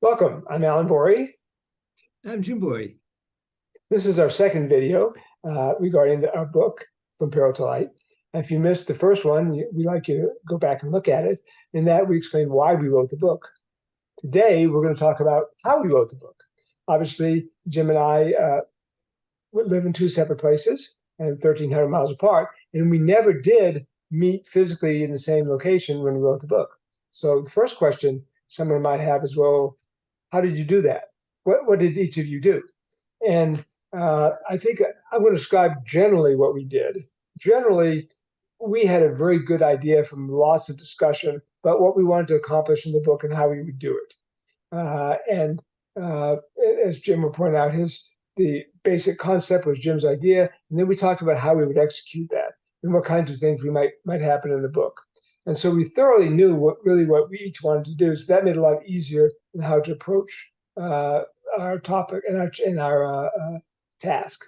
Welcome, I'm Alan Bourey. I'm Jim Bourey. This is our second video regarding our book, From Peril to Light. If you missed the first one, we'd like you to go back and look at it. In that, we explain why we wrote the book. Today, we're going to talk about how we wrote the book. Obviously, Jim and I live in two separate places and 1,300 miles apart, and we never did meet physically in the same location when we wrote the book. So the first question someone might have is, well, how did you do that? What did each of you do? And I think I'm going to describe generally what we did. Generally, we had a very good idea from lots of discussion about what we wanted to accomplish in the book and how we would do it. And as Jim will point out, the basic concept was Jim's idea, and then we talked about how we would execute that and what kinds of things might happen in the book. And so we thoroughly knew what we each wanted to do. So that made it a lot easier in how to approach our topic and our task.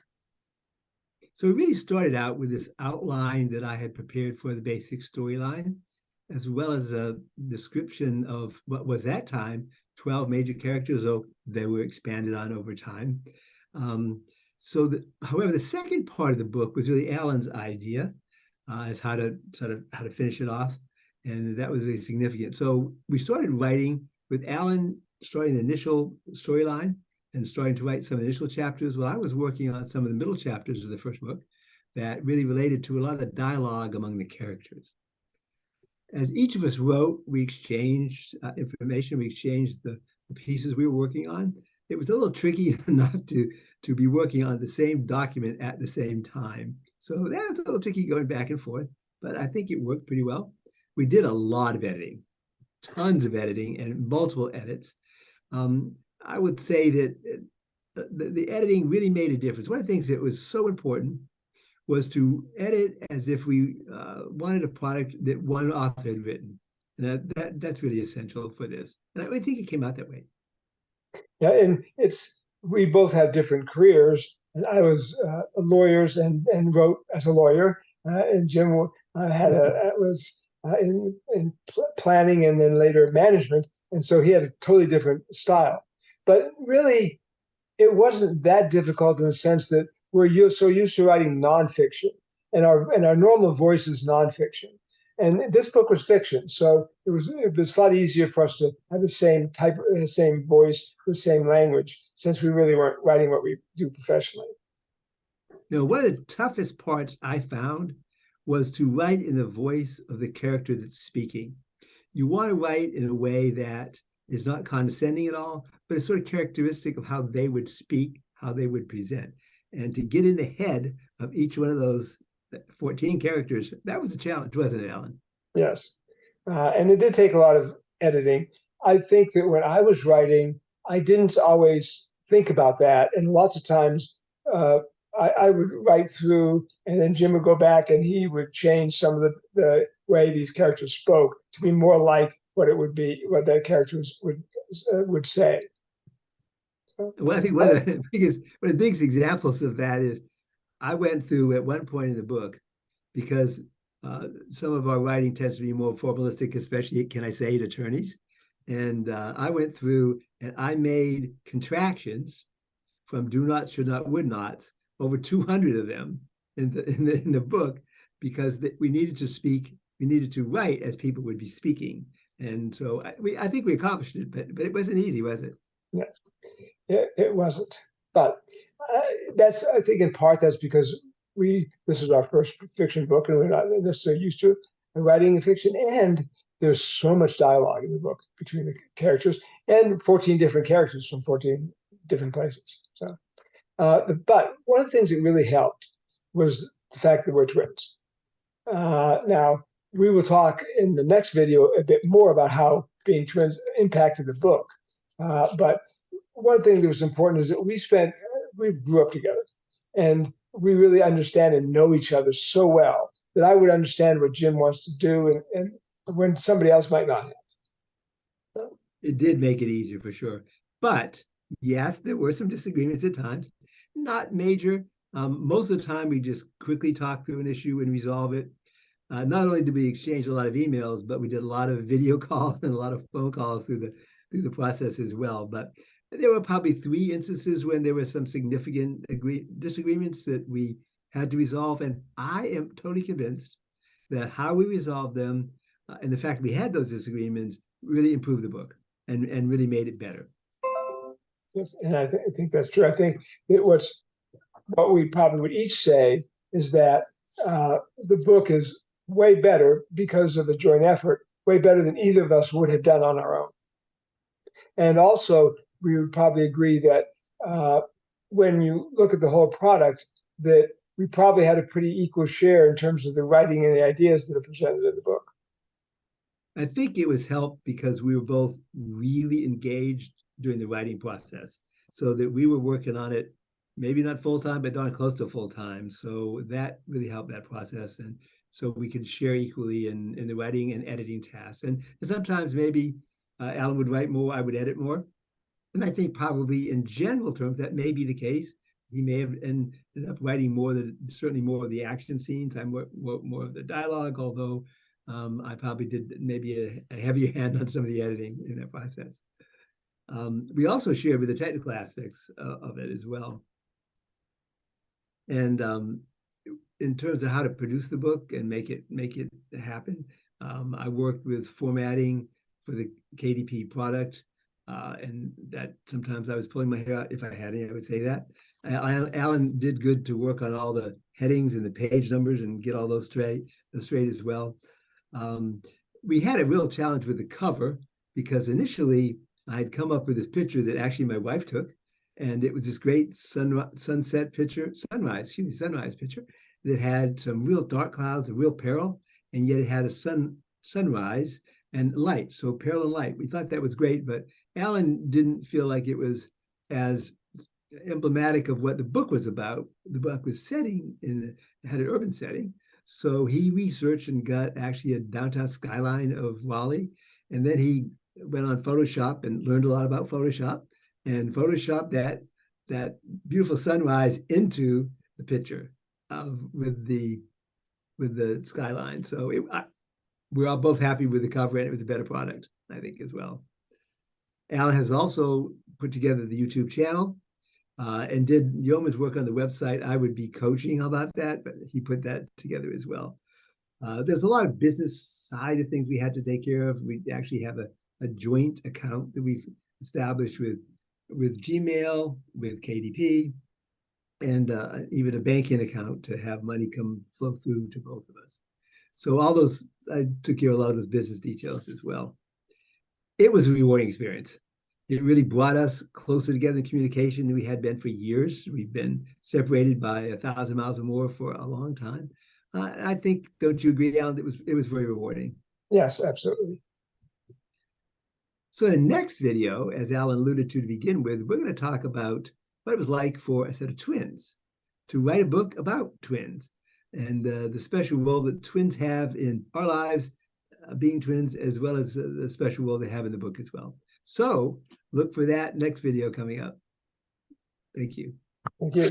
So we really started out with this outline that I had prepared for the basic storyline, as well as a description of what was that time 12 major characters, though they were expanded on over time. However, the second part of the book was really Alan's idea as how to finish it off, and that was really significant. So we started writing with Alan starting the initial storyline and starting to write some initial chapters. Well, I was working on some of the middle chapters of the first book that really related to a lot of dialogue among the characters. As each of us wrote, we exchanged information, we exchanged the pieces we were working on. It was a little tricky not to be working on the same document at the same time. So that was a little tricky going back and forth, but I think it worked pretty well. We did a lot of editing, tons of editing and multiple edits. I would say that the editing really made a difference. One of the things that was so important was to edit as if we wanted a product that one author had written. And that's really essential for this. And I think it came out that way. Yeah, and we both have different careers. And I was a lawyer and wrote as a lawyer, and Jim was in planning and then later management, and so he had a totally different style. But really, it wasn't that difficult in the sense that we're so used to writing nonfiction, and our normal voice is nonfiction. And this book was fiction, so it was a lot easier for us to have the same same voice, the same language, since we really weren't writing what we do professionally. Now, one of the toughest parts I found was to write in the voice of the character that's speaking. You want to write in a way that is not condescending at all, but it's sort of characteristic of how they would speak, how they would present. And to get in the head of each one of those 14 characters, that was a challenge, wasn't it, Alan? Yes. And it did take a lot of editing. I think that when I was writing, I didn't always think about that. And lots of times I would write through, and then Jim would go back and he would change some of the way these characters spoke to be more like what the characters would say. So, well, I think one of the biggest examples of that is I went through at one point in the book, because some of our writing tends to be more formalistic, especially, can I say it, attorneys. And I went through and I made contractions from do not, should not, would not, over 200 of them in the book, because we needed to speak, we needed to write as people would be speaking. And so I think we accomplished it, but it wasn't easy, was it? yes, it wasn't. But I think in part that's because this is our first fiction book and we're not necessarily used to writing fiction, and there's so much dialogue in the book between the characters, and 14 different characters from 14 different places. So, but one of the things that really helped was the fact that we're twins. Now, we will talk in the next video a bit more about how being twins impacted the book. But one thing that was important is that we grew up together, and we really understand and know each other so well that I would understand what Jim wants to do, and when somebody else might not have. So, it did make it easier for sure. But yes, there were some disagreements at times, not major. Most of the time, we just quickly talk through an issue and resolve it. Not only did we exchange a lot of emails, but we did a lot of video calls and a lot of phone calls through through the process as well. But there were probably 3 instances when there were some significant disagreements that we had to resolve. And I am totally convinced that how we resolved them and the fact we had those disagreements really improved the book and really made it better. Yes, and I think that's true. I think that what we probably would each say is that the book is way better because of the joint effort, way better than either of us would have done on our own. And also, we would probably agree that when you look at the whole product, that we probably had a pretty equal share in terms of the writing and the ideas that are presented in the book. I think it was helped because we were both really engaged during the writing process, so that we were working on it, maybe not full-time, but darn close to full-time. So that really helped that process. And so we could share equally in the writing and editing tasks. And sometimes maybe Alan would write more, I would edit more. And I think probably in general terms, that may be the case. He may have ended up writing certainly more of the action scenes. I'm more of the dialogue, although I probably did maybe a heavier hand on some of the editing in that process. We also shared with the technical aspects of it as well. And in terms of how to produce the book and make it happen, I worked with formatting for the KDP product, and that sometimes I was pulling my hair out. If I had any, I would say that. Alan did good to work on all the headings and the page numbers and get all those straight as well. We had a real challenge with the cover because initially I had come up with this picture that actually my wife took, and it was this great sunrise picture that had some real dark clouds, a real peril, and yet it had a sunrise and light, so peril and light. We thought that was great, but Alan didn't feel like it was as emblematic of what the book was about. The book was had an urban setting, so he researched and got actually a downtown skyline of Raleigh, and then he went on Photoshop and learned a lot about Photoshop and Photoshopped that beautiful sunrise into the picture with the skyline. So we're all both happy with the cover, and it was a better product, I think, as well. Alan has also put together the YouTube channel and did yeoman's work on the website. I would be coaching about that, but he put that together as well. There's a lot of business side of things we had to take care of. We actually have a joint account that we've established with Gmail, with KDP, and even a banking account to have money flow through to both of us. So all those, I took care of a lot of those business details as well. It was a rewarding experience. It really brought us closer together in communication than we had been for years. We've been separated by 1,000 miles or more for a long time. I think, don't you agree, Alan? It was very rewarding. Yes, absolutely. So in the next video, as Alan alluded to begin with, we're going to talk about what it was like for a set of twins to write a book about twins and the special role that twins have in our lives, being twins, as well as the special role they have in the book as well. So look for that next video coming up. Thank you. Thank you.